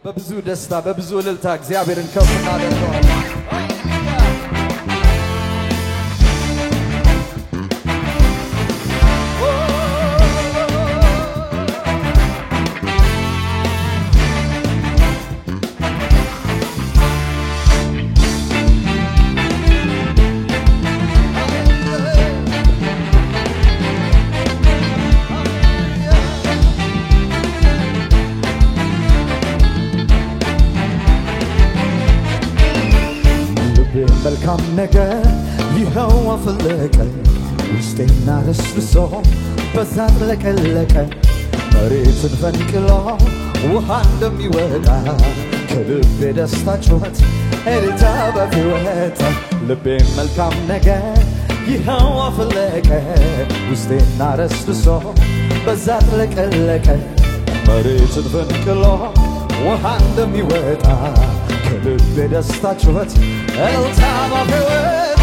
በብዙ ደስታ በብዙ እልልታ እግዚአብሔርን ከፍ እናደርገዋለን። መልካም ነገር ይኸው አፈለቀ ውስጤና ረስርሶ በዛ ጥለቀለቀ መሬትን ፈንቅሎ ውሃ እንደሚወጣ ከልቤ ደስታ ጩኸት እልልታ በፊወጣ ልቤ መልካም ነገር ይኸው አፈለቀ ውስጤና ረስርሶ በዛ ጥለቀለቀ መሬትን ፈንቅሎ ውሃ እንደሚወጣ ከልቤ ደስታ ጩኸት እልልታ በፊወጣ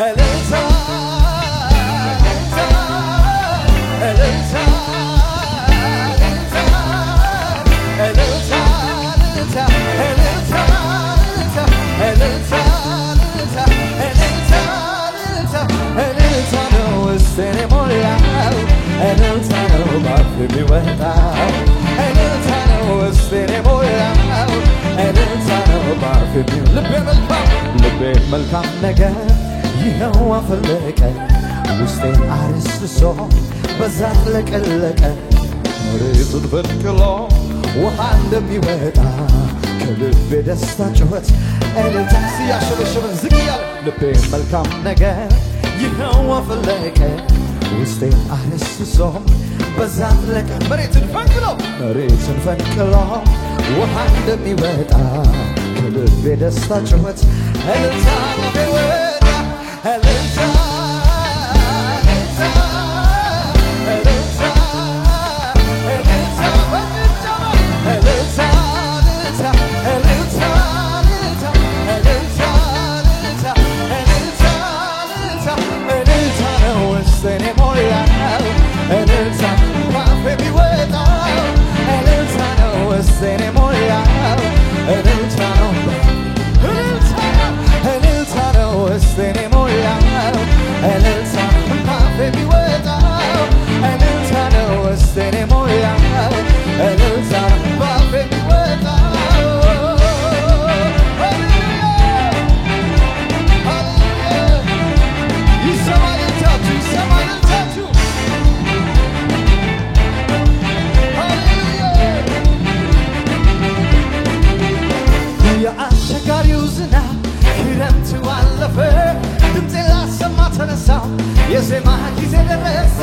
እልልታ እልልታ እልልታ እልልታ እልልታ እልልታ ነው ውስጤን የሞላው እልልታ ነው ባፌ የሚወጣው እልልታ ነው ውስጤን የሞላው እልልታ ነው ባፌ ልቤ መልካም ነገር ይኸው አፈለቀ ውስጤን አረስርሶ በዛ ጥለቀለቀ መሬቱን ፈንቅሎ ውሃ እንደሚወጣ ከልቤ ደስታ ጩኸት እልልታ ሲያሸበሸበን ዝቅ ያለ ልቤ መልካም ነገር ይኸው አፈለቀ ውስጤን አረስርሶ በዛ ጥለቀ መሬቱን ፈንቅሎ ውሃ እንደሚወጣ ከልቤ ደስታ ጩኸት እልልታ በፊወጣ እልልታ የዜማ ጊዜ ደረሰ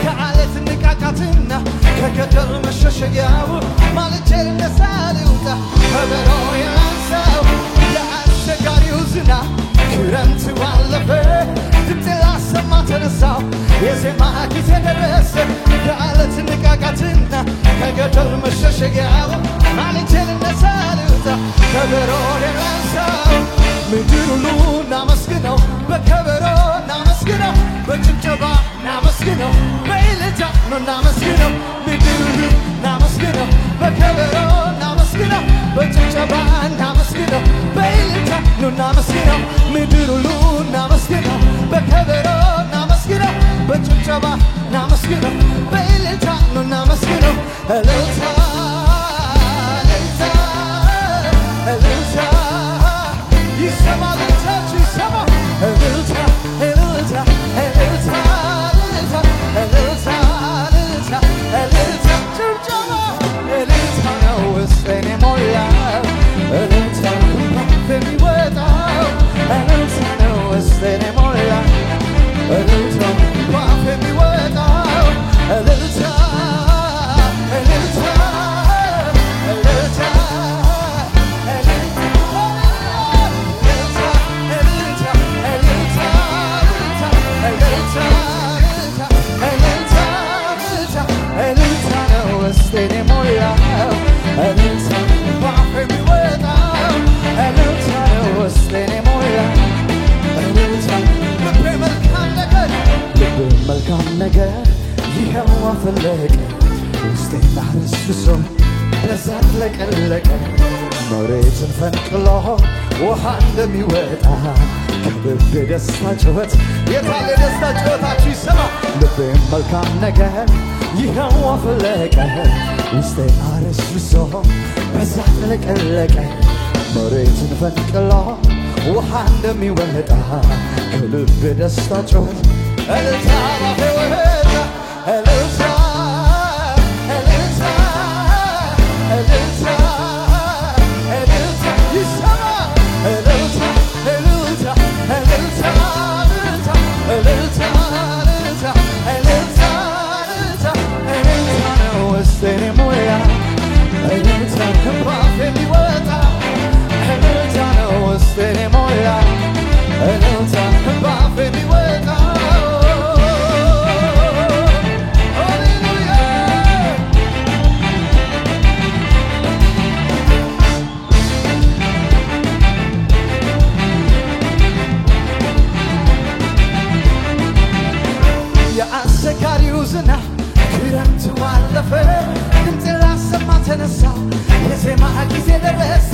ከዓለት ንቃቃትና ከገደል መሸሸጊያው ማልጄ ልነሳ ልውጣ ከበሮ ያንሳው የአስቸጋሪው ዝናብ ክረምቱ አለፈ ድምፄ ላሰማ ተነሳው የዜማ ጊዜ ደረሰ ከዓለት ንቃቃትና ከገደል መሸሸጊያው ማልጄ ልነሳ ልውጣ ከበሮ ያንሳው ምድር ሁሉ እናመስግነው በከበሮ እናመስግነው በጭብጨባ እናመስግነው በእልልታ ነው እናመስግነው ምድር ሁሉ እናመስግነው በከበሮ እናመስግነው በጭብጨባ እናመስግነው በእልልታ ነው እናመስግነው ምድር ሁሉ እናመስግነው በከበሮ እናመስግነው በጭብጨባ እናመስግነው በእልልታ ነው እናመስግነው እልልታ እልልታ ይሰማ ልልታችሁ ይሰማ እልልታ እልልታ እልልታ እልልታ እልልታ እልልታ እልልታ ጭብጨባ እልልታ ነው ውስጤን የሞላው እልልታ የሚወጣው እልልታ ነው ውስጤን የሞላው እልልታ ባፌ የሚወጣው እልልታ እልልታ እልልታ መልካም ነገር ይኸው አፈለቀ ውስጤን አረስርሶ በሳት ለቀለቀ መሬትን ፈንቅሎ ውሃ እንደሚወጣ ከልቤ ደስታ ጩኸት የታለ ደስታ ጩኸታችሁ ይሰማ ልቤም መልካም ነገር ይኸው አፈለቀ ውስጤን አረስርሶ በሳት ለቀለቀ መሬትን ፈንቅሎ ውሃ እንደሚወጣ ከልቤ ደስታ ጩኸት እልልታ ባፌ ወጣ እልልታ እልልታ እልልታ እልልታ ይሰማ እልልታ እልልታ እልልታ እልልታ እልልታ እልልታ እልልታ እልልታ ነው ውስጤን ሞያ እልልታ ከባፌ የሚወጣ እልልታ ነው ውስጤን ሞያ እልልታ ከባፌ የሚወጣ የአስቸጋሪው ዝናብ ክረምቱ አለፈ ድምፅ ላሰማ ተነሳ የዜማ ጊዜ ደረሰ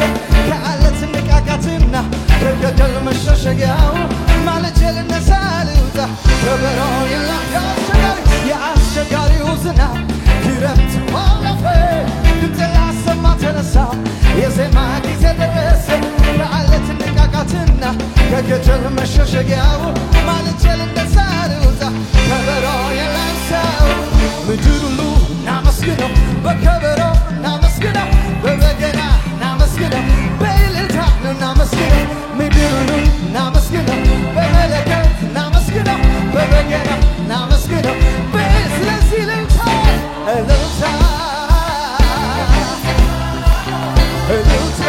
ከአለት ንቃቃትና ከገደል መሸሸጊያው ማለጄ ልነሳ ልውጣ ከበሮ የአስቸጋሪው ዝናብ ክረምቱ አለፈ ድምፅ ላሰማ ተነሳ የዜማ ጊዜ ደረሰ ከአለት ንቃቃትና ከገደል መሸሸጊያው ማለጄ ልነሳ ልውጣ ከበሮ የላንሳው ምድር ሁሉ እናመስግነው በከበሮ እናመስግነው በበገና እናመስግነው በእልልታ እናመስግነው ምድር ሁሉ እናመስግነው በመለከት እናመስግነው በበገና እናመስግነው ስለዚህ እልልታ እልልታ እልልታ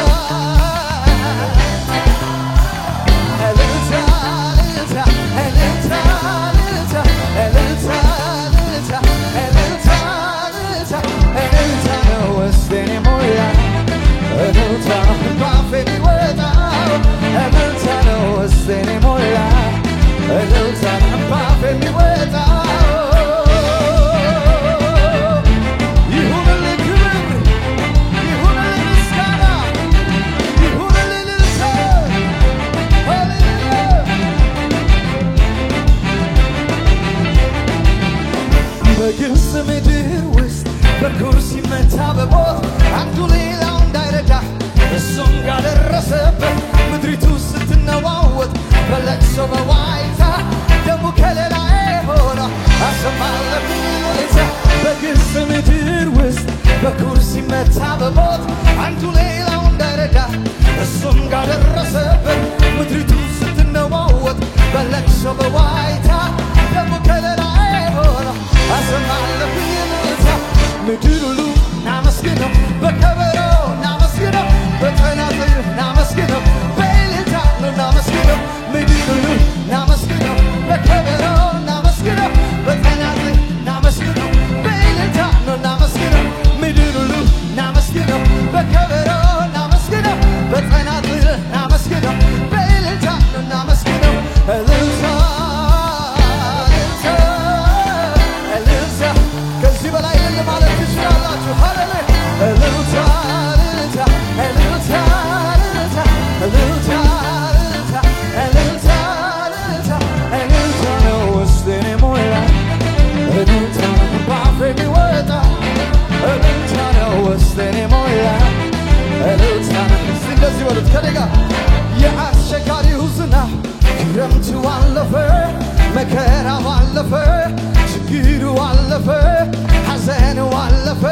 በግብፅ ምድር ውስጥ በኩርሲ መታ በሞት አንዱ ሌላው እንዳይረዳ እሱም ጋር ደረሰበት ምድሪቱ ስትነዋወጥ በለቅሶ በዋይታ ደሙ ከለላዬ ሆነ አሰማለብኝ እልልታ በግብፅ ምድር ውስጥ በኩርሲ መታ በሞት አንዱ ሌላው እንዳይረዳ እሱም ጋር ደረሰበት ምድሪቱ ስትነዋወጥ በለቅሶ በዋይታ ደሙ ከለላዬ ሆነ አሰማለብኝ እልልታ ምድር ሁሉ እናመስግነው በከበሮ እናመስግነው በተናጥል እናመስግነው በእልልታ እናመስግነው ምድር ሁሉ እናመስግነው በከበሮ እናመስግነው በተናጥል እናመስግነው በእልልታ እናመስግነው ምድር ሁሉ እናመስግነው በከበሮ እናመስግነው በተናጥል እናመስግነው በእልልታ እናመስግነው እልልታ በላይ ለማለት ትችላላችሁ ሃሌሉያ እልልታ እልልታ እልልታ እልልታ እልልታ እልልታ እልልታ እልልታ ነው ውስጤን ሞላ እልልታ ባፌ የሚወጣ እልልታ ነው ውስጤን ሞላ እልልታ እንደዚህ በሉት ከኔ ጋር የአስቸጋሪው ዝናብ ክረምቱ አለፈ መከራው አለፈ ችግሩ አለፈ ሐዘኑ አለፈ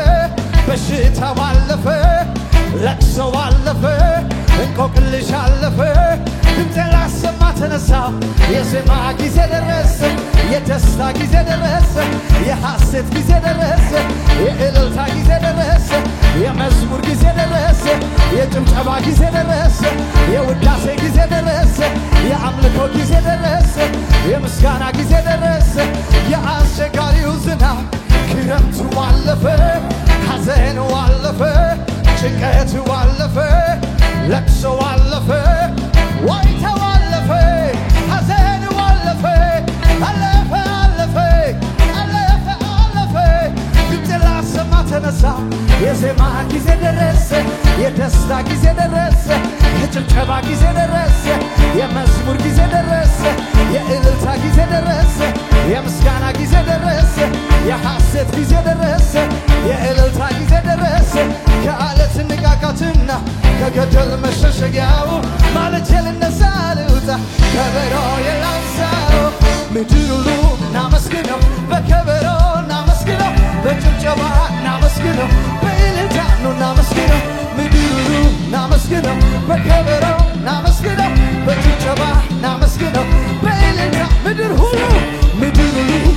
በሽታው አለፈ ለቅሶው አለፈ እንቆቅልሽ አለፈ ድምፅ ላሰማ ተነሳ የዜማ ጊዜ ደረሰ የደስታ ጊዜ ደረሰ የሐሴት ጊዜ ደረሰ የእልልታ ጊዜ ደረሰ የመዝሙር ጊዜ ደረሰ የጭብጨባ ጊዜ ደረሰ የውዳሴ ጊዜ ደረሰ የአምልኮ ጊዜ ደረሰ የምስጋና ጊዜ ደረሰ የአስቸጋሪው ዝናብ ክረምቱ አለፈ ሐዘኑ አለፈ ጭንቀቱ አለፈ ለቅሶ አለፈ ዋይታው አለፈ ሐዘኑ አለፈ አለፈ አለፈ አለፈ አለፈ ድምፅ ላሰማ ተነሳ የዜማ ጊዜ ደረሰ የደስታ ጊዜ ደረሰ የጭብጨባ ጊዜ ደረሰ የመዝሙር ጊዜ ደረሰ የእልልታ ጊዜ ደረሰ የምስጋና ጊዜ ደረሰ የሐሴት ጊዜ ደረሰ የእልልታ ጊዜ ደረሰ ከአለት ንቃቃትና ከገደል መሸሸጊያው ማለቴ ልነሳ ልውጣ ከበሮ የላንሳው ምድር ሁሉ እናመስግነው በከበሮ እናመስግነው በጭብጨባ እናመስግነው በእልልታ ነው እናመስግነው ምድር ሁሉ እናመስግነው በከበሮ እናመስግነው በጭብጨባ እናመስግነው በእልልታ ምድር ሁሉ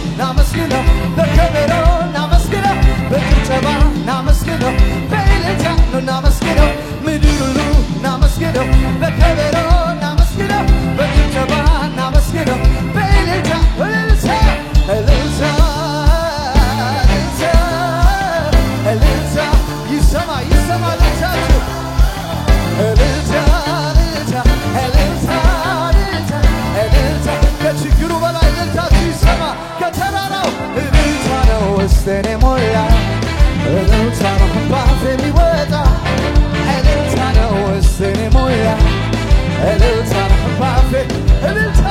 እናመስግነው በከበሮ እናመስግነው በጭብጨባ እናመስግነው በእልልታ ነው እናመስግነው ምድር ሁሉ እናመስግነው በከበሮ እናመስግነው በጭብጨባ እናመስግነው በእልልታ እልልታ እልልታ እልልታ ይሰማ ይሰማ እልልታችሁ እልልታ እልልታ እልልታ እልልታ እልልታ ከችግሩ በላይ እልልታችሁ ይሰማ ከተራራው እልልታ ነው ውስጤን የሞላ እልልታ ነው ባፌ የሚወጣ እልልታ ነው ውስጤን የሞላ እልልታ ነው ባፌ እልልታ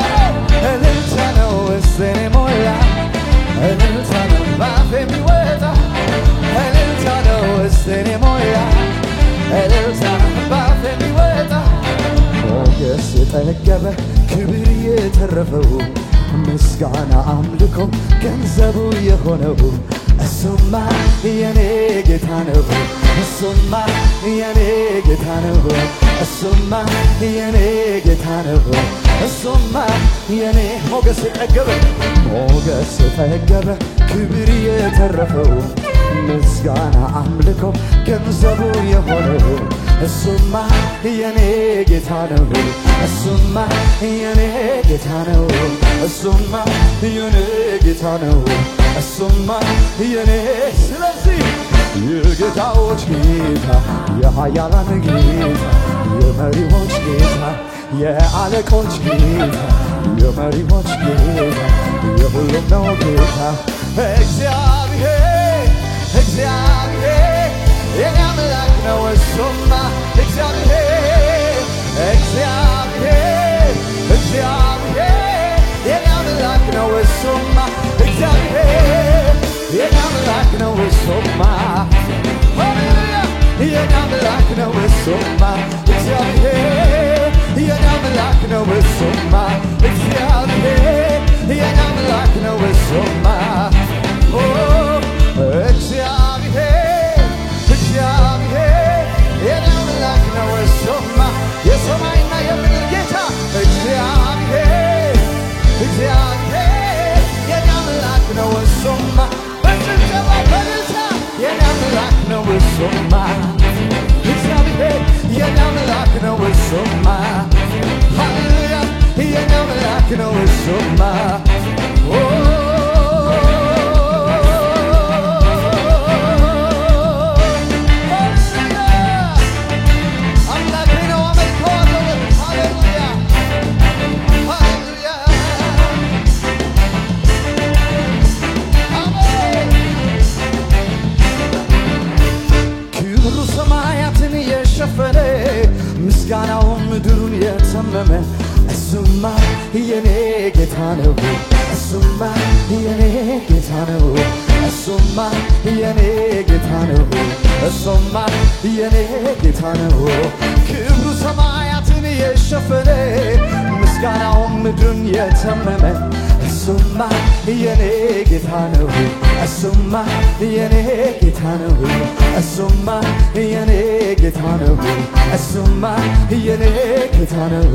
ነው ውስጤን የሞላ እልልታ ነው ባፌ የሚወጣ እልልታ ነው ውስጤን የሞላ እልልታ ነው ባፌ የሚወጣ ሞገስ የጠገበ ክብር የተረፈው ምስጋና አምልኮ ገንዘቡ የሆነው እሱማ የኔ ጌታ ነው እሱማ የኔ ጌታ ነው እሱማ የኔ ጌታ ነው እሱማ የኔ ሞገስ የጠገበ ክብር የተረፈው ምስጋና አምልኮ ገንዘቡ የሆነው እሱማ የኔ ጌታ ነው እሱማ የኔ ጌታ ነው እሱማ የኔ ጌታ ነው እሱማ የኔ ስለዚህ የጌታዎች ጌታ የኃያላን ጌታ የመሪዎች ጌታ የአለቆች ጌታ የመሪዎች ጌታ የሁሉም ነው ጌታ እግዚአብሔር የኔ አምላክ ነው እሱማ እግዚአብሔር የኔ አምላክ ነው እሱማ እግዚአብሔር የኔ አምላክ ነው እሱማ ሃሌሉያ የኔ አምላክ ነው እሱማ እግዚአብሔር የኔ አምላክ ነው እሱማ እግዚአብሔር የኔ አምላክ ነው እሱማ እግዚአብሔር የኔ አምላክ ነው እሱማ የሰማይና የምድር ጌታ እግዚአብሔር የኔ አምላክ ነው እሱማ በጭብጨባ በእልልታ የኔ አምላክ ነው እሱማ እግዚአብሔር የኔ አምላክ ነው እሱማ ሃሌሉያ የኔ አምላክ ነው እሱማ ምስጋናው ምድሩን የተመመ እሱማ የኔ ጌታ ነው እሱማ የኔ ጌታ ነው እሱማ የኔ ጌታ ነው እሱማ የኔ ጌታ ነው ክብሩ ሰማያትን የሸፈነ ምስጋናው ምድሩን የተመመ እሱማ የኔ ጌታ ነው እሱማ የኔ ጌታ ነው እሱማ የኔ ጌታ ነው እሱማ የኔ ጌታ ነው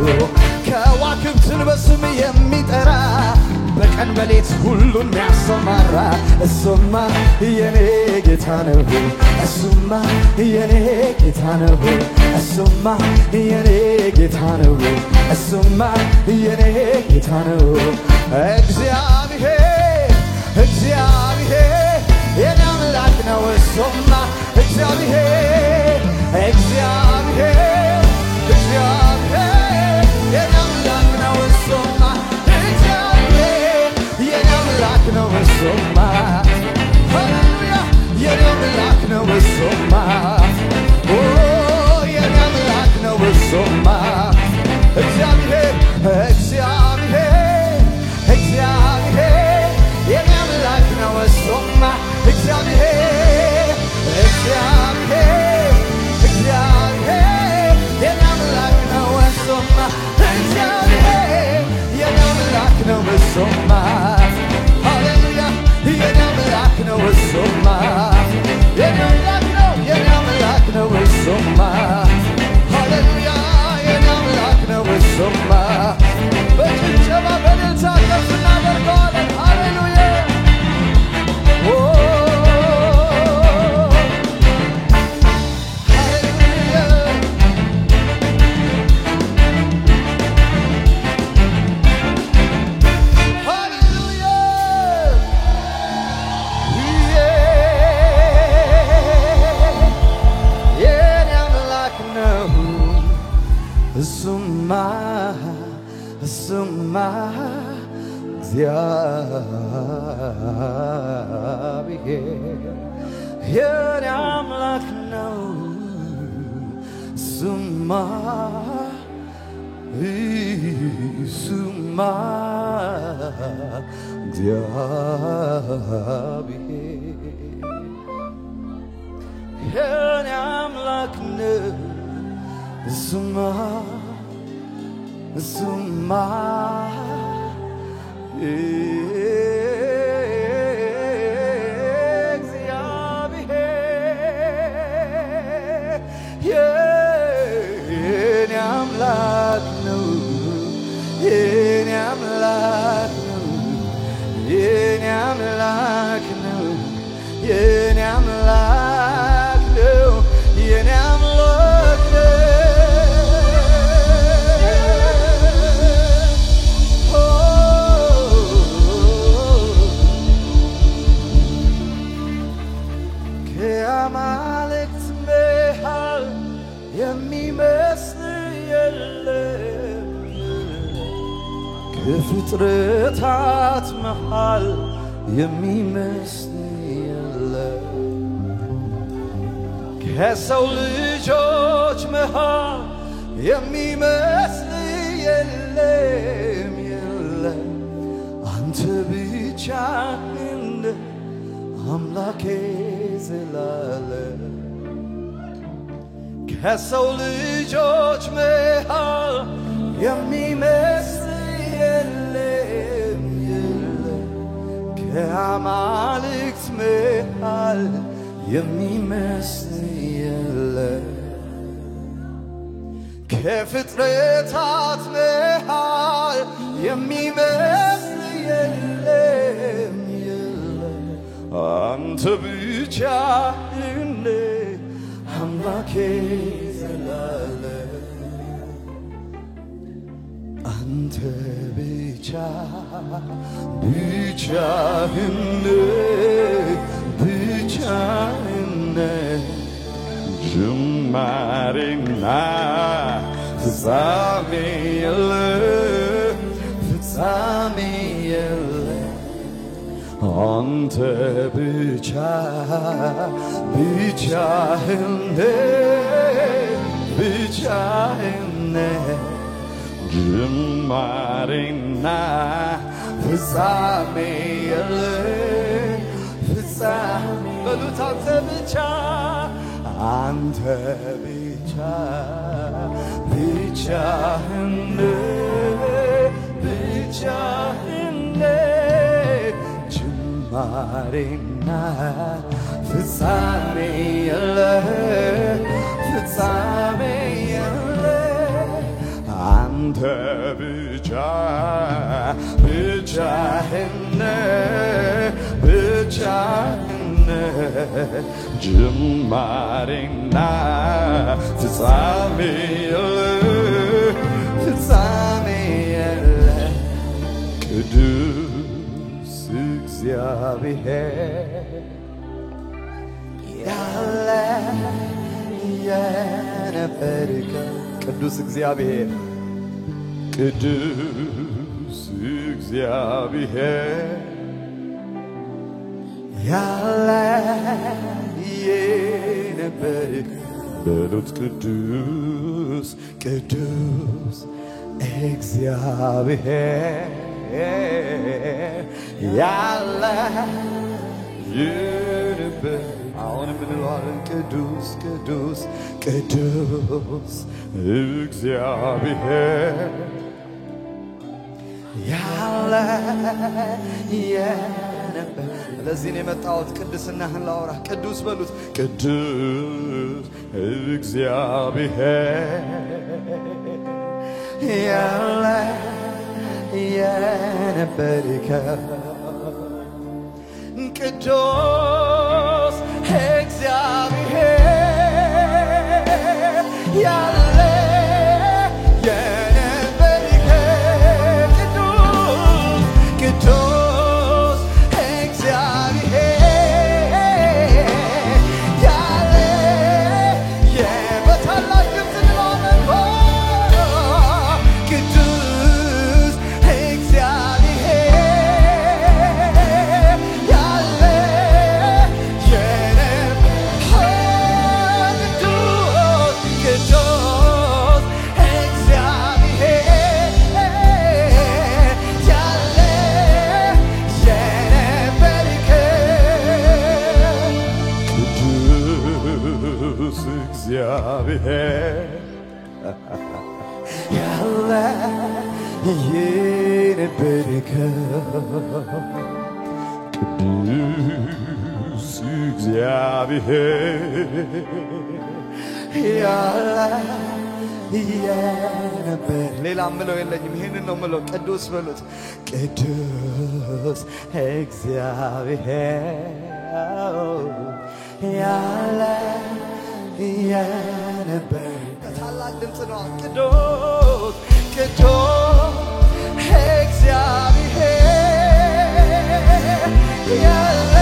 ከዋክብትን በስም የሚጠራ በቀን በሌት ሁሉን የሚያሰማራ እሱማ የኔ ጌታ ነው እሱማ የኔ ጌታ ነው እሱማ የኔ ጌታ ነው እሱማ የኔ ጌታ ነው እግዚአብሔር የኔ አምላክ ነው እሱማ እግዚአብሔር የኔ አምላክ ነው እሱማ እግዚአብሔር የኔ አምላክ ነው እሱማ ሃሌሉያ የኔ አምላክ ነው እሱማ summa እግዚአብሔር የኔ አምላክ ነው ስማ እግዚአብሔር የኔ አምላክ ነው ስማ ፍጥረታት መሃል የሚመስል የለም ከሰው ልጆች መሃል የሚመስል የለም አንተ ብቻ እንደ አምላኬ ዘላለም ከሰው ልጆች መሃል የሚመስል ከአማልክት መሃል የሚመስል የለም ከፍጥረታት መሃል የሚመስል የለም አንተ ብቻ እንደ አምላኬ ዘላለም አንተ ብቻህን ጅማሬና ፍጻሜ የለም አንተ ብቻህን ጅማሬና ፍጻሜ የለም በሉት አንተ ብቻህን ጅማሬና ፍጻሜ የለም አንተ ብቻህን ጅማሬና ፍጻሜ የለም ቅዱስ እግዚአብሔር ያለ የነበርከ ቅዱስ እግዚአብሔር ያለ የነበርከ በሉት ቅዱስ እግዚአብሔር ያለ የነበርከ አሁንም እንለዋለን ቅዱስ እግዚአብሔር ያለ የነበረ ለዚህ ነው የመጣሁት ቅድስናህን ላወራ ቅዱስ በሉት ቅዱስ እግዚአብሔር ያለ የነበርከ ቅዱስ እግዚአብሔር ያለ የነበርከ ቅዱስ እግዚአብሔር ያለ በታላቅ ድምፅ እንለዋለን እግዚአብሔር ያለ የነበርከው ቅዱስ እግዚአብሔር ያለ የነበር ሌላ ምለው የለኝም ይሄንን ነው ምለው ቅዱስ በሉት ቅዱስ እግዚአብሔር ያለ የነበር ታላቅ ድምፅ ነው ቅዱስ ቅዱስ እግዚአብሔር ያለ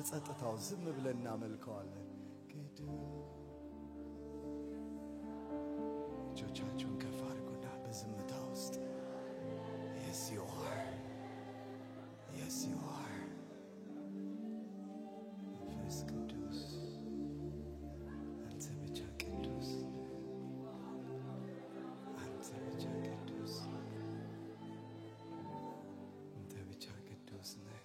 በጸጥታው ዝም ብለን እናመልከዋለን እጆቻችሁን ከፍ አድርጉና በዝምታ ውስጥ yes you are መንፈስ ቅዱስ አንተ ብቻ ቅዱስ አንተ ብቻ ቅዱስ ነህ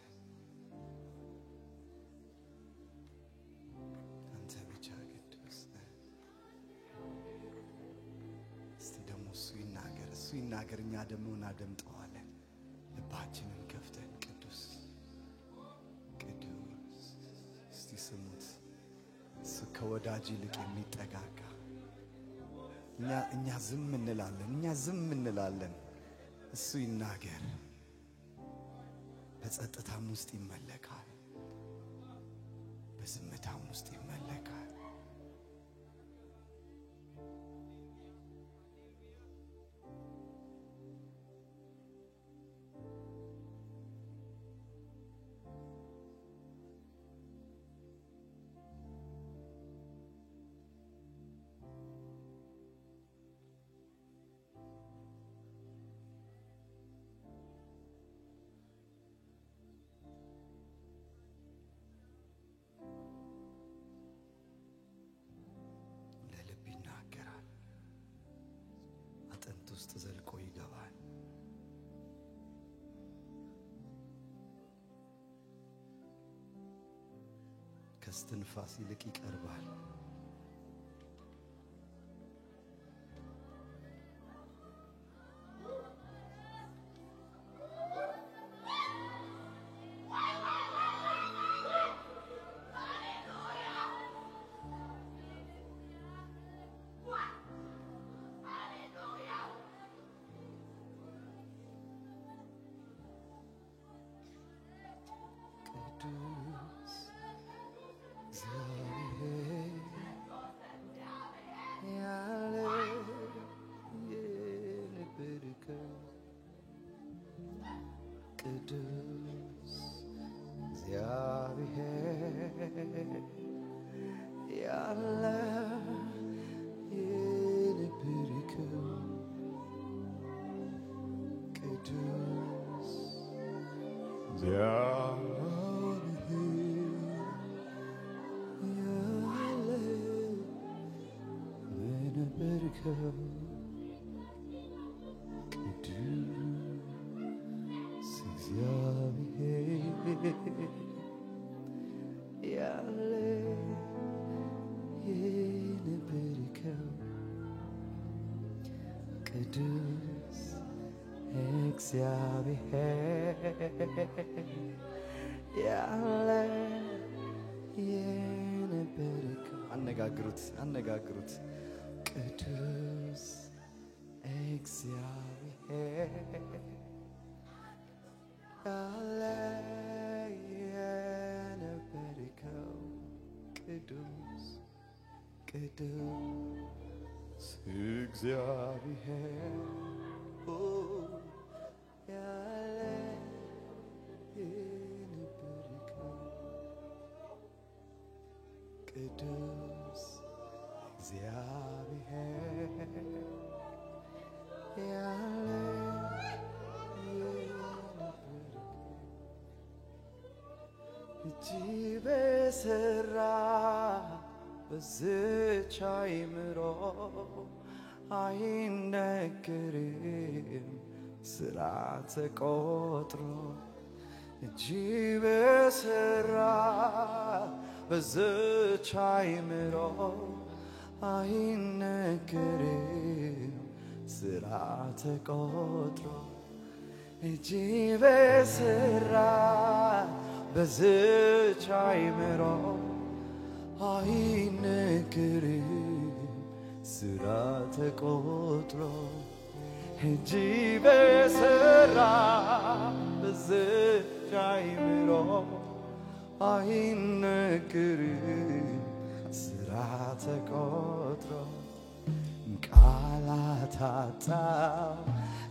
ይናገር እኛ ደግሞ እናደምጠዋለን ልባችንን ከፍተን ቅዱስ እስቲ ስሙት እሱ ከወዳጅ ይልቅ የሚጠጋጋ እኛ ዝም እንላለን እሱ ይናገር በጸጥታም ውስጥ ይመለካል በዝምታም ውስጥ ይመለካል ውስጥ ዘልቆ ይገባል ከስትንፋስ ይልቅ ይቀርባል ቅዱስ እግዚአብሔር ቅዱስ እግዚአብሔር ያለ የነበርከው ቅዱስ እግዚአብሔር ያለ የነበርከው ቅዱስ እግዚአብሔር ያለ የነበርከው ቅዱስ እግዚአብሔር ያለ የነበርከው አነጋግሩት ቅዱስ እግዚአብሔር ያለ የነበርከው ቅዱስ እግዚአብሔር ያለ የነበርከው ቅዱስ እግዚአብሔር ያለ እጅ በሰራ በዝች አእምሮ አይነገርም ስራ ተቆጥሮ እጅ በሰራ በዝች አእምሮ አይነገርም ስራ ተቆጥሮ እጅ በሰራ በዝች አእምሮ አይነገርም ስራ ተቆጥሮ እጅ በሰራ በዝች አእምሮ አይነገርም ስራ ተቆጥሮ ቃላት አጣው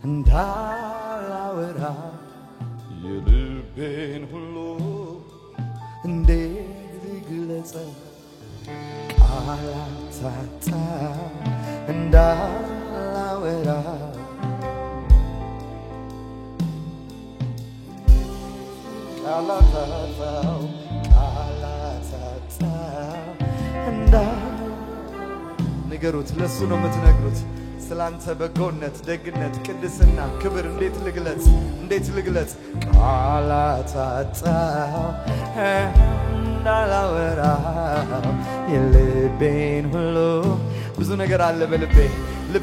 እንዳላወራ የልቤን ሁሉ እንዴት ልግለጸው ቃላት አጣው እንዳላወራ ቃላት አጣው ንገሩት ለሱ ነው የምትነግሩት ስላንተ በጎነት ደግነት ቅድስና ክብር እንዴት ልግለጽ ቃላት አጣው እንዳላወራው የልቤን ሁሉ ብዙ ነገር አለ በልቤ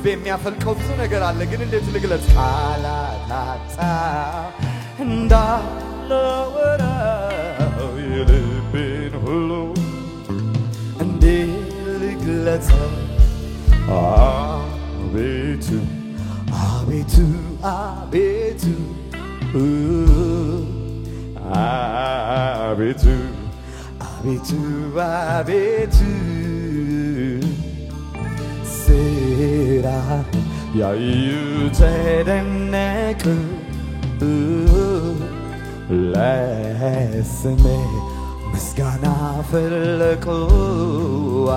የሚያፈልቀው ብዙ ነገር አለ ግን እንዴት ልግለጽ ቃላት አጣው እንዳላወራው የልቤን ሁሉ እንዴት ልግለጸው አቤቱ አቤቱ አቤቱ አቤቱ አቤቱ አቤቱ ስራ ያዩ ተደነቁ ለስሜ ምስጋና ፈለቁ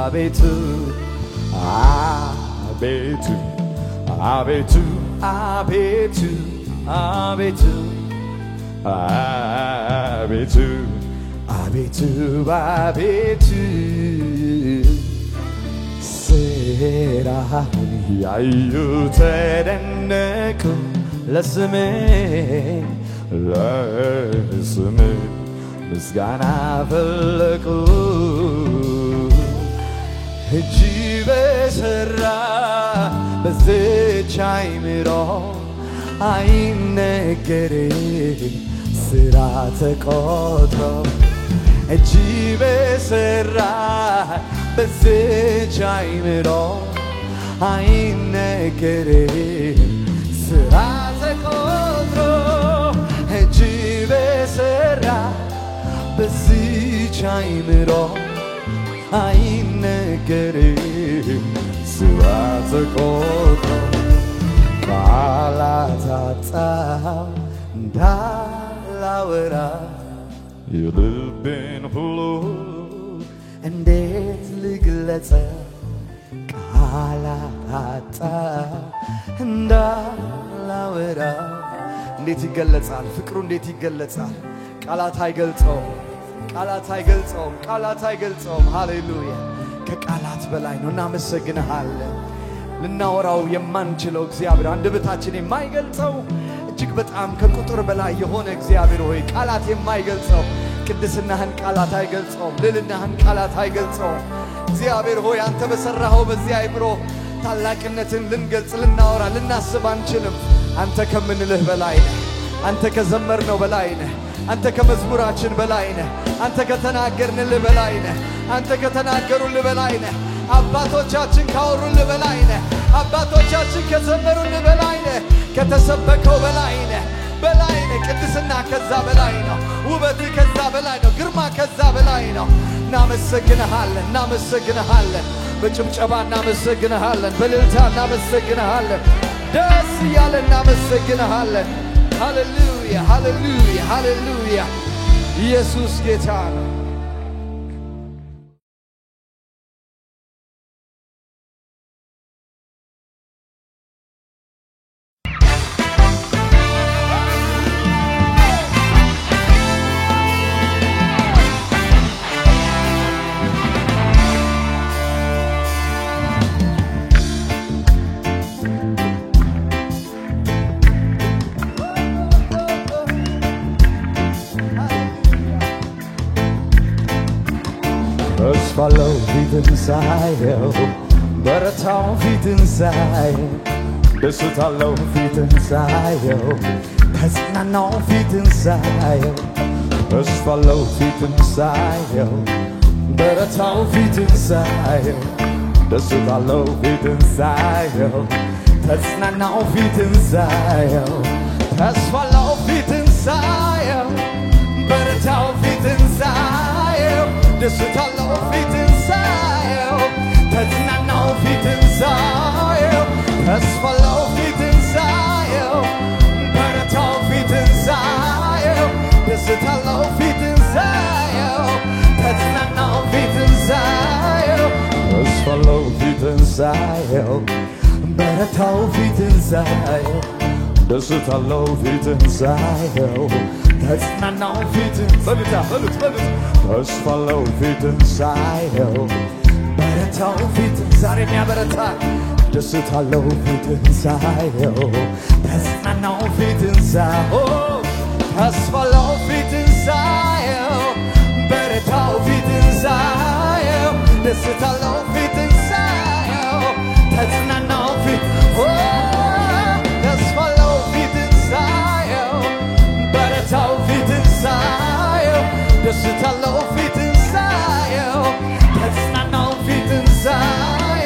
አቤቱ አቤቱ አቤቱ አቤቱ አቤቱ አቤቱ አቤቱ አቤቱ ስራህን ያዩ ተደነቁ ለስሜ ምስጋና ፈለቁ እጅ በሰራ በዝች አእምሮ አይነገርም ስራ ተቆጥሮ እጅ በሰራ በዝች አእምሮ አይነገርም ስራ ተቆጥሮ እጅ በሰራ በዝች አእምሮ አይነገርም ስራ ተቆጥሮ ቃላት አጣው ላወራ የልቤን ሁሉ እንዴት ልግለጸ ቃላት አጣ እንዳላወራ እንዴት ይገለጻል ፍቅሩ እንዴት ይገለጻል ቃላት አይገልጸውም ቃላት አይገልጸውም ቃላት አይገልጸውም ሃሌሉያ ከቃላት በላይ ነው እናመሰግንሃለን ልናወራው የማንችለው እግዚአብሔር አንደበታችን የማይገልጸው እጅግ በጣም ከቁጥር በላይ የሆነ እግዚአብሔር ሆይ ቃላት የማይገልጸው ቅድስናህን ቃላት አይገልጸውም ልዕልናህን ቃላት አይገልጸውም እግዚአብሔር ሆይ አንተ በሰራኸው በዚህ አይምሮ ታላቅነትን ልንገልጽ ልናወራ ልናስብ አንችልም አንተ ከምንልህ በላይ ነህ አንተ ከዘመርነው በላይ ነህ አንተ ከመዝሙራችን በላይ ነህ አንተ ከተናገርንልህ በላይ ነህ አንተ ከተናገሩልህ በላይ ነህ አባቶቻችን ካወሩልህ በላይ ነህ አባቶቻችን ከዘመሩልህ በላይ ነህ ከተሰበከው በላይ ነህ ቅድስና ከዛ በላይ ነው ውበት ከዛ በላይ ነው ግርማ ከዛ በላይ ነው እናመሰግንሃለን በጭብጨባ እናመሰግንሃለን በእልልታ እናመሰግንሃለን ደስ ያለ እናመሰግንሃለን ሃሌሉያ ሃሌሉያ ሃሌሉያ ኢየሱስ ጌታ ነው Follow feet inside, በረታው ፊት እንሳይ ደስታለው ፊት እንሳይ ተጽናናው ፊት እንሳይ ተስፋለው ፊት እንሳይ በረታው ፊት እንሳይ ደስታለው ፊት እንሳይ ተጽናናው ፊት እንሳይ ተስፋለው ፊት እንሳይ በረታው ፊት እንሳይ ደስታለው ፊት እንሳይ ተጽናናው ፊት እንሳይ ተስፋለው ፊት እንሳይ በረታው ፊት እንሳይ ደስታለው ፊት እንሳይ ተጽናናው ፊት እንሳይ ተስፋለው ፊት እንሳይ በረታው ፊት እንሳይ ደስታለው ፊት እንሳይ ተጽናናው ፊት በሉት ተስፋለው ፊት እንሳይ በረታው ፊት ዛሬ የሚያበረታ ደስታለው ፊት እንሳይ ተጽናናው ፊት እንሳይ ተስፋለው ፊት እንሳይ በረታው ፊት እንሳይ ደስታለው ፊት እንሳይ ተጽናናው ፊት ተስፋለው ፊት እንሳይ በረታው ፊት እንሳይ ደስታለው ፊት እንሳይ ተጽናናው ፊት እንሳይ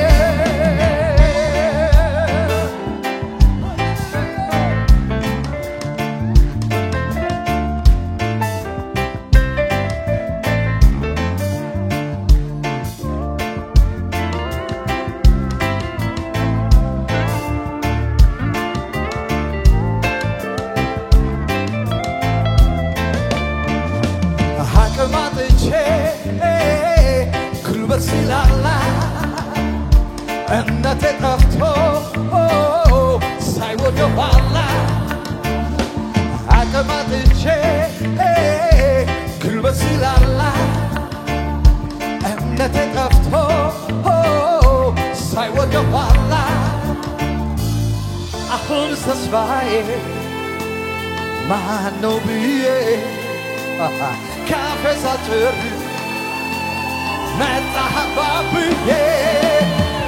ሲላላ እምነቴ ጠፍቶ ሳይወደ ኋላ አቅማጥቼ ጉልበት ሲላላ እምነቴ ጠፍቶ ሳይወደ ኋላ አሁን ተስፋዬ ማን ነው ብዬ ካፌ ሳጭር መጣህባብዬ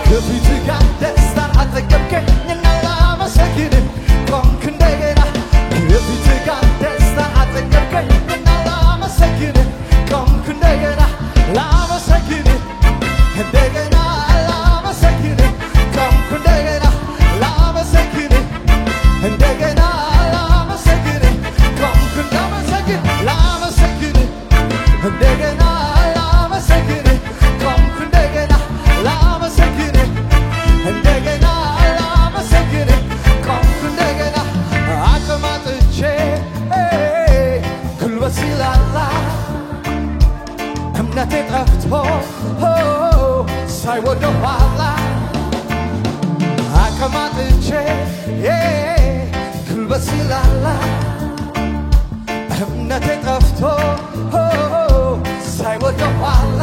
ከፊት ጋር ደስታን አጠገብከኝና ላመሰግንህ ቆምክ እንደገና ከፊት ጋር ደስታን አጠገብከኝና ላመሰግንህ ቆምክ እንደገና ላመሰግንህ እንደገና ላመሰግንህ ቆምክ እንደገና ላመሰግንህ እንደገና ላመሰግንህ ቆምክ እንዳመሰግን ላመሰግንህ እንደገና እንደገና ላመሰግንህ ሲላላ እምነቴ ጠፍቶ ሳይወደ ኋላ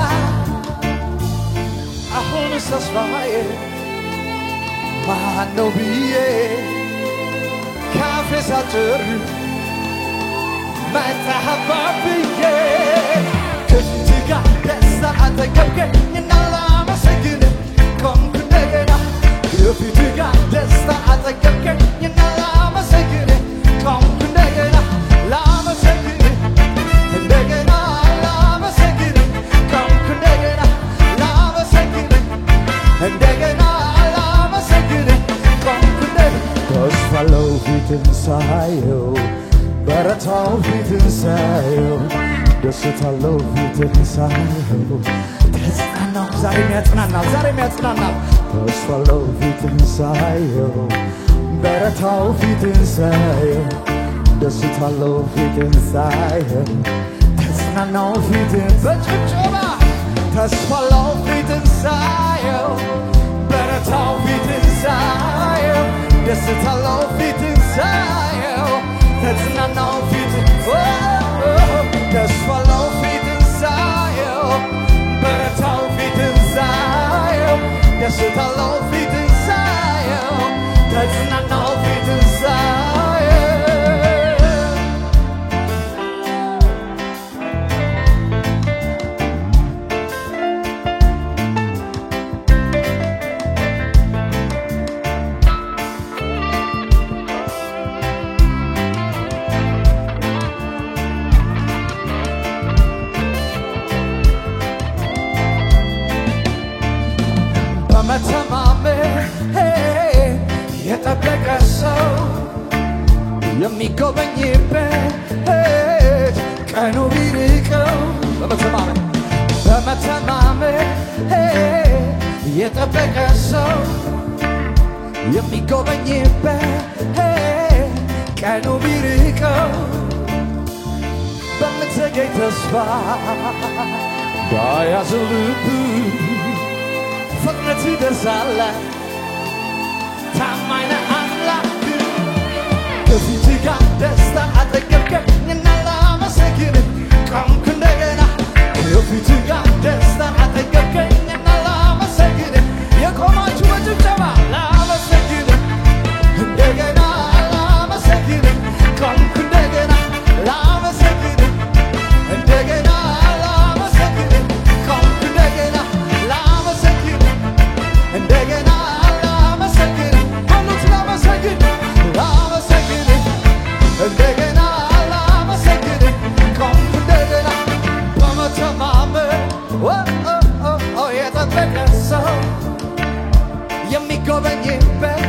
አሁን ተስፋዬ ማን ነው ብዬ ካፌ ሳጭር መጣህባ ብዬ ከፊት ጋር ደስታ አጠገብከኝና ላመሰግን ቆምኩ እንደገና ከፊት ጋር ደስታ አጠገብከኝና ላመሰግን ቆምኩ እንደገና ላመሰግን እንደገና ላመሰግን ቆምኩ እንደገና ላመሰግን እንደገና ላመሰግን ቆምኩ እንደገና ተስፋለው ፊትን ሳየው በረታው ፊትን ሳየው ደስታለው ፊትን ሳየው ተጽናናው ዛሬም ያጽናናል ዛሬም ያጽናናል ተስፋለው ፊትን ሳየው በረታው ፊትን ሳየው ደስታለው ፊትን ሳየው ተጽናናው ፊትን በጭብጨባ ተስፋለው ፊትን ሳየው በረታው ፊትን ሳየው ደስታለው ፊትን ሳየው ተጽናናው ፊትን ተስፋለው ፊትን ሳየው በረታው ፊትን ሳየው ደስታለው ፊትን ሳየው ተጽናናው ፊትን ሳየው የጠበቀ ሰው የሚጎበኝበት ቀኑ ቢርቀው በመተማመን የጠበቀ ሰው የሚጎበኝበት ቀኑ ቢርቀው በምትገኝ ተስፋ ባያዘው ልብ ፍጥነት ትደርሳለህ ታማኝ ነህ አምላክ ከፊት ጋር ደስታ አጠገብከኝና ላመሰግን ቆምኩ እንደገና ከፊት ጋር ደስታ አጠገብከኝና ላመሰግን የቆማችሁ በጭብጨባ ላመሰግን እንደገና ላመሰግን ቆምኩ እንደገና ላመሰግን እንደገና ላመሰግን ቆምኩ እንደገና ላመሰግን እንደገና እንደገና ላመሰግን ቆምኩ እንደገና በመተማመን የጠበቀ ሰው የሚጎበኝበት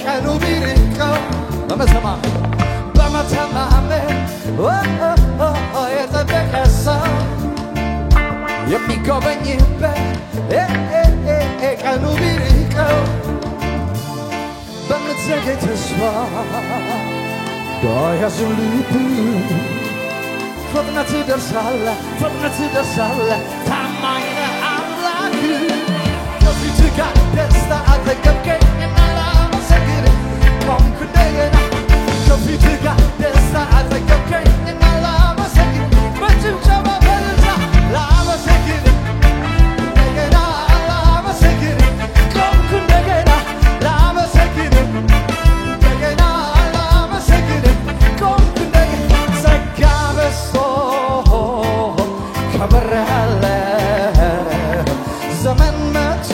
ቀኑ ቢርቀው በመተማመን የጠበቀ ሰው የሚጎበኝበት ቀኑ ቢርቀው በምትዘገይ ተስፋ ባያዘው ልብ ፍጥነት ትደርሳለህ ታማኝ ነህ አምላክ ከፊት ጋር ደስታ አጠገብከኝና ላመሰግን ቆምኩ እንደገና ከፊት ጋር ደስታ አጠገብከኝና ላመሰግን በጭብጨባ በልልታ ላመሰግን እንደገና ላመሰግን ቆምኩ እንደገና ላመሰግን እንደገና ላመሰግን ቆምኩ እንደገና ጸጋ በዝቶ ከበረሃለህ ዘመን መጥቶ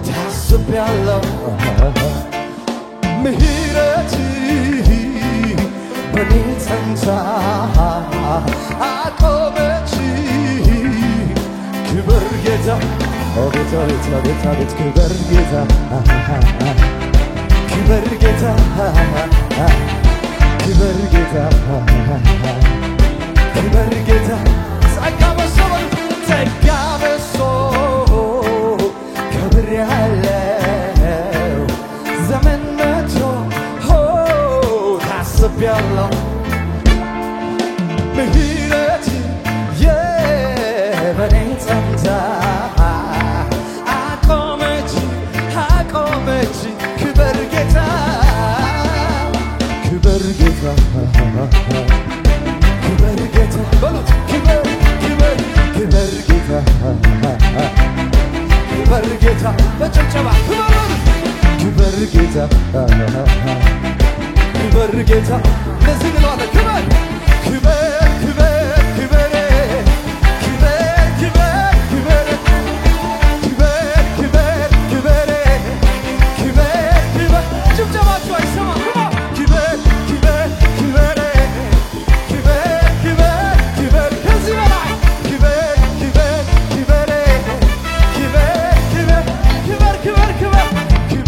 ታስቤያለሁ ምሕረት በኔ ጸንታ አቆመች ክብር ጌታ አቤት አቤት አቤት አቤት ክብር ጌታ ክብር ጌታ ክብር ጌታ ክብር ጌታ ጸጋ በዝቶ ጸጋ በዝቶ ከብሬአለሁ ዘመን መጥቶ ታስቤያለሁ ምሕረት በኔ ጸንታ አቆመች ክብር ጌታ ክበር ጌታ ለዚህ እንለዋለን ክበር ክበር ክበር ክበር ክበር ክበር ክበር ክበር ክበር ክበር ክበር ክበር ጭብጨባችሁ አይሰማም ክበር ክበር ክበር ክበር ክበር ክበር ከዚህ በላይ ክበር ክበር ክበር ክበር ክበር ክበር ክበር ክበር ክበር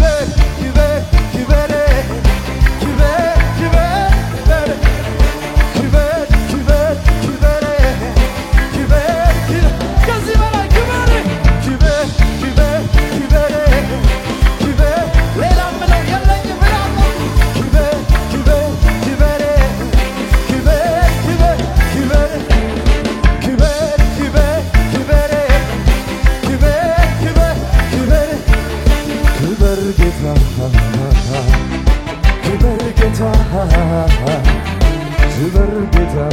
ክበር ክበር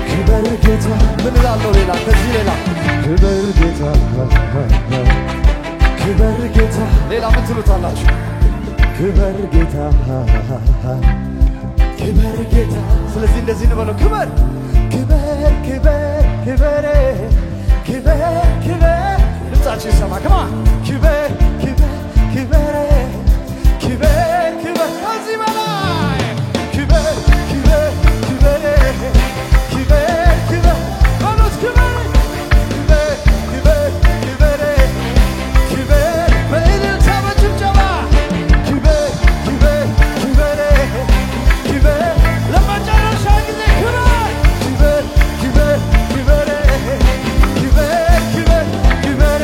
ክበር ጌታ ምን እላለሁ ሌላ ከዚህ ሌላ ክበር ጌታ ክበር ጌታ ሌላ ምን ትሉታላችሁ ክበር ጌታ ክበር ጌታ ስለዚህ እንደዚህ እንበለው ክበር ክበር ክበር ክበር ክበር ክበር ድምፃችሁ ይሰማ ከማ ክበር ክበር ክበር ክበር ክበር ከዚህ በላይ ክበር ክበር ክበር ክበር ክበር በሉት ክበር ክበር ክበር ክበር ክበር በእልልታ በጭብጨባ ክበር ክበር ክበር ክበር ለመጨረሻ ጊዜ ክበር ክበር ክበር ክበር ክበር ክበር ክበር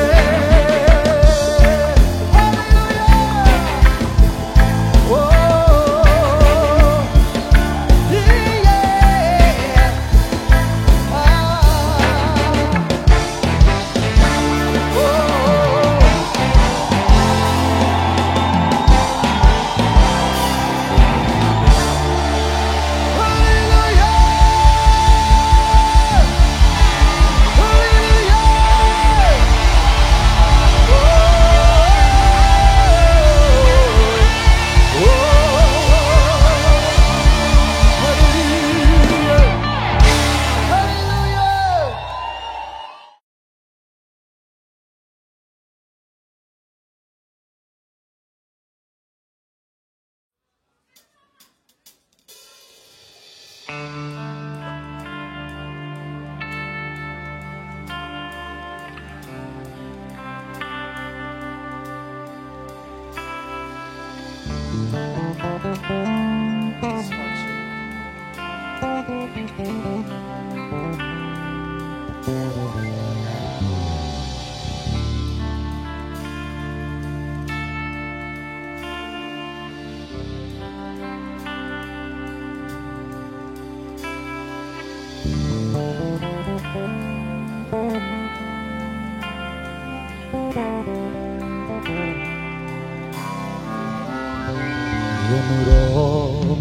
የኑሮ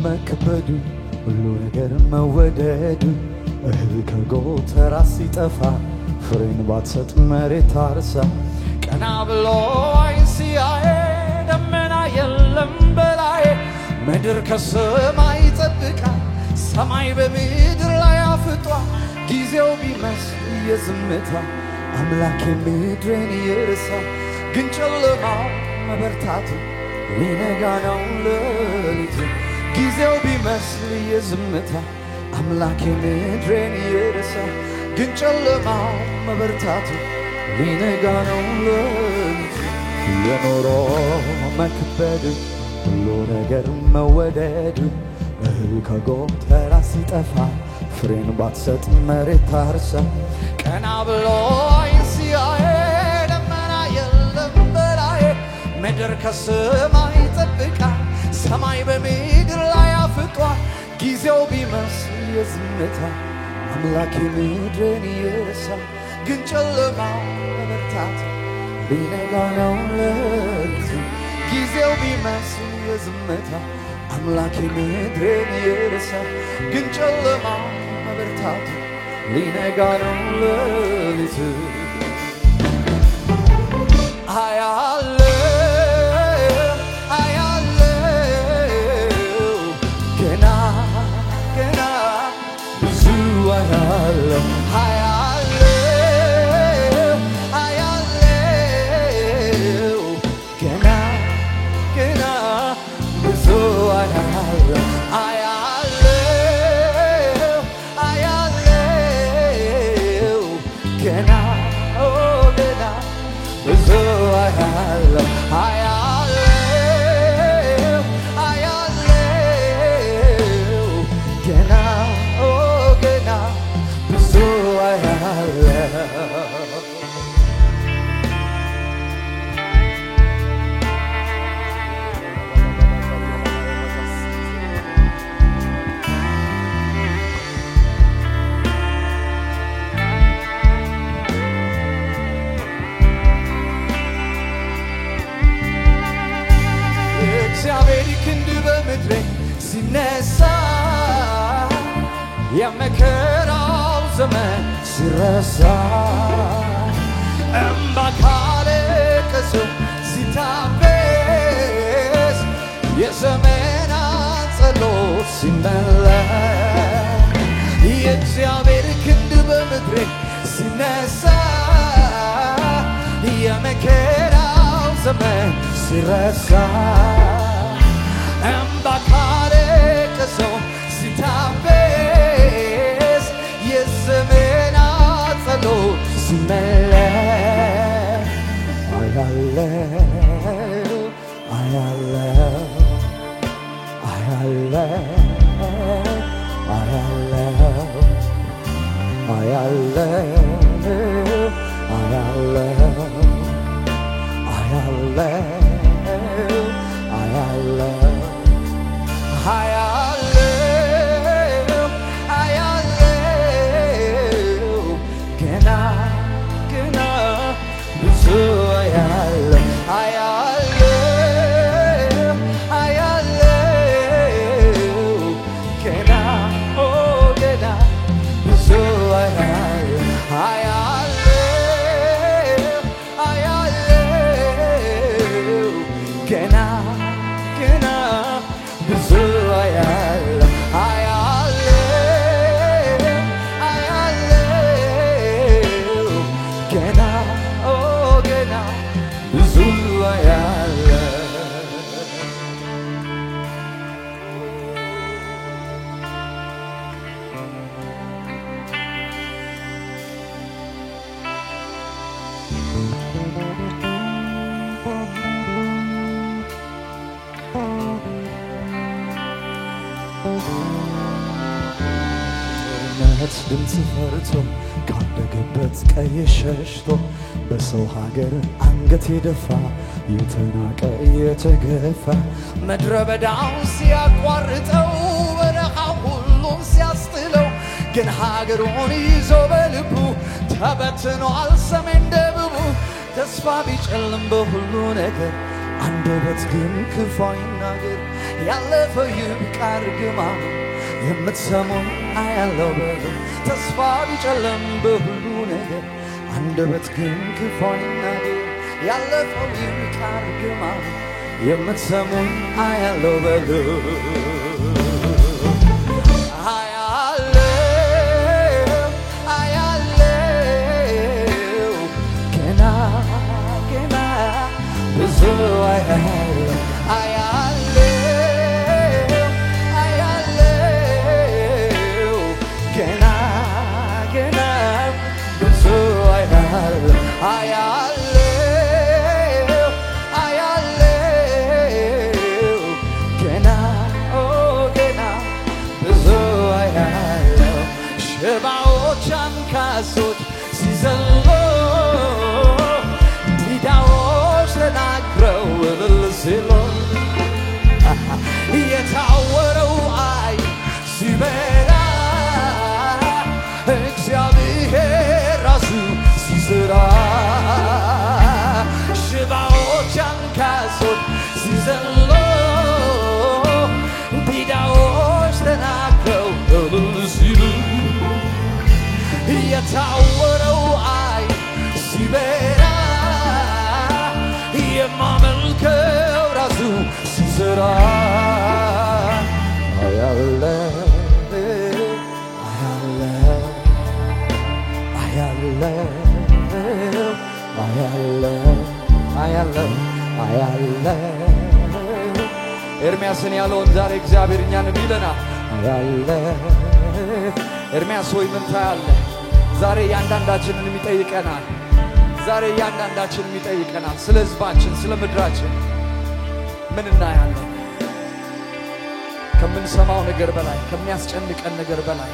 መከበዱ ሁሉ ነገር መወደዱ እህል ከጎተራ ሲጠፋ ፍሬን ባትሰጥ መሬት ታርሳ ቀና ብሎ ዓይን ሲያይ ደመና የለም በላይ ምድር ከሰማይ ይጠብቃል ሰማይ በምድር ላይ አፍጧል ጊዜው ቢመስል የዝምታ አምላክ ምድርን ይርሳ ግን ጨለማው መበርታቱ ሊነጋ ነው ሌሊቱ ጊዜው ቢመስል የዝምታ አምላክ ምድርን ይርሳ ግን ጨለማው መበርታቱ ሊነጋ ነው ሌሊቱ የኑሮ መከበዱ ሁሉ ነገር መወደዱ እህል ከጎተራ ሲጠፋ ፍሬን ባትሰጥ መሬት ታርሳ ቀና ብሎ ዓይን ሲያይ ደመና የለም በላይ ምድር ከሰማይ ይጠብቃል ሰማይ በምድር ላይ አፍጧል ጊዜው ቢመስል የዝምታ አምላክ ምድርን ይርሳ ግን ጨለማው መበርታቱ ሊነጋ ነው ሌሊቱ ጊዜው ቢመስል የዝምታ አምላክ ምድርን ይርሳ ግን ጨለማው መበርታቱ ሊነጋ ነው ሌሊቱ አያለሁ ገና ገና ብዙ አያለው ገና ገና ብዙ አያለው እግዚአብሔር ክንድ በምድሬ ሲነሳ የመከራው ዘመን ሲረሳ እምባ ካለቅሶ ሲታበስ የዘመናት ጸሎት ሲመለስ የእግዚአብሔር ክንድ በምድሬ ሲነሳ የመከራው ዘመን ሲረሳ እምባ ካለቅሶ ሲታበስ የዘመናት ጸሎት ሲመለስ ገና ገና ብዙ አያለው ገና ገና ብዙ ገና ገና ብዙ አያለው ገና ገና ብዙ አያለው ድምፅ ፈርቶ ካደገበት ቀይ ሸሽቶ በሰው ሀገር አንገት የደፋ የተናቀ የተገፋ ምድረ በዳው ሲያቋርጠው በረሃው ሁሉን ሲያስጥለው ግን ሀገሩን ይዞ በልቡ ተበትኗል ሰሜን ደቡቡ ተስፋ ቢጨልም በሁሉ ነገር አንደበት ግን ክፉ አይናገር ያለፈው ይብቃ እርግማኑ የምትሰሙን አያለው በሉ ተስፋ ቢጨልም በሁሉ ነገር አንደበት ግን ክፉ አይናገር ያለፈው ይብቃ እርግማኑ የምትሰሙን አያለው በሉ ገና ገና ብዙ ገና ገና ብዙ ገና ገና ብዙ ሽባዎች አንካሶች ሲዘሉ ዲዳዎች ተናግረው እልል ሲሉ የታወረው አይ ሲበራ እግዚአብሔር ራሱ ሲሰራ ሽባዎች አንካሶች ሲዘሉ ዲዳዎች ተናግረው እልል ሲሉ የታወረው አይ ሲበራ የማመልከው ራሱ ሲሰራ አያለው ኤርምያስን ያለውን ዛሬ እግዚአብሔር እኛንም ይለናል። ያለ ኤርምያስ ሆይ ምን ታያለህ? ዛሬ ያንዳንዳችንን ይጠይቀናል። ዛሬ ያንዳንዳችንን ይጠይቀናል። ስለ ሕዝባችን ስለ ምድራችን ምን እናያለን? ከምንሰማው ነገር በላይ ከሚያስጨንቀን ነገር በላይ